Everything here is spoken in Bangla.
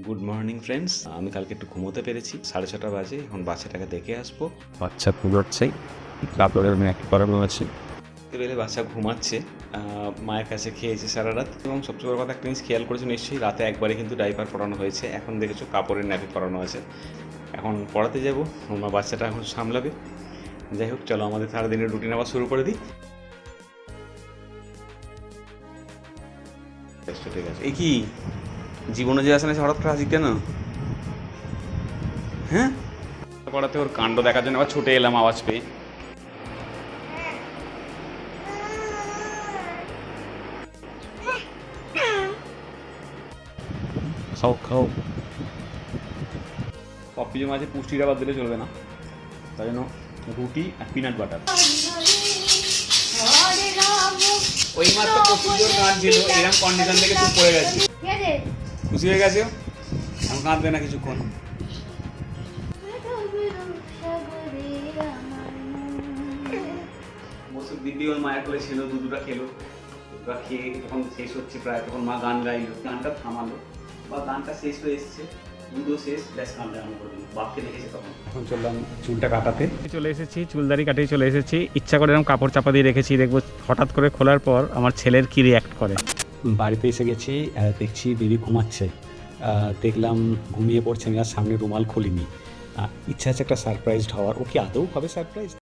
গুড মর্নিং ফ্রেন্ডস, আমি কালকে একটু ঘুমোতে পেরেছি। 6:30 বাজে, এখন বাচ্চাটাকে দেখে আসবো। বাচ্চা ঘুমোচ্ছে, কাপড়ের ম্যাক পরানো আছে। বেলে বাচ্চা ঘুমাচ্ছে, মায়ের কাছে খেয়েছে সারা রাত। এবং সবচেয়ে বড় কথা একটা জিনিস খেয়াল করেছো নিশ্চয়ই, রাতে একবারে কিন্তু ডাইপার পরানো হয়েছে। এখন দেখেছো কাপড়ের ন্যাপি পরানো আছে। এখন পড়াতে যাবো, আমার বাচ্চাটা এখন সামলাবে। যাই হোক, চলো আমাদের সারাদিনের রুটিন আবার শুরু করে দিই। ঠিক আছে, এই কি জীবনে যে আসে না, হঠাৎ করে আসি কেন? হ্যাঁ, পড়াতে ওর কাণ্ড দেখার জন্য আবার ছুটে এলাম আওয়াজ পেয়ে। খাও খাও। সব কিছু মাঝে পুষ্টির আবার দিলে চলবে না, তাই জন্য রুটি আর পিনাট বাটার। ওই মাত্র প্রচুর কাঁদছিল, এরকম কন্ডিশন থেকে চুপ পড়ে গেছে। খুশি হয়ে গেছে, এখন কাঁদবে না কিছুক্ষণ। বসুর দিদি ওর মায়ের কোলে ছিল, দুধটা খেলো। দুধটা খেয়ে যখন শেষ হচ্ছে প্রায়, তখন মা গান গাইলো, গানটা থামালো বা গানটা শেষ হয়ে এসছে, দুধও শেষ, ব্যাস গানটা আরম্ভ করে দিল। বাপকে দেখেছে তখন। এখন চললাম চুলটা কাটাতে। চলে এসেছি, চুলদারি কাটিয়ে চলে এসেছি। ইচ্ছা করে এরকম কাপড় চাপা দিয়ে রেখেছি, দেখবো হঠাৎ করে খোলার পর আমার ছেলের কি রিয়াক্ট করে। বাড়িতে এসে গেছি, দেখছি বেবি ঘুমাচ্ছে। দেখলাম ঘুমিয়ে পড়ছে, আমি আর সামনে রুমাল খুলিনি। ইচ্ছা আছে একটা সারপ্রাইজড হওয়ার। ও কি আদৌ হবে সারপ্রাইজ?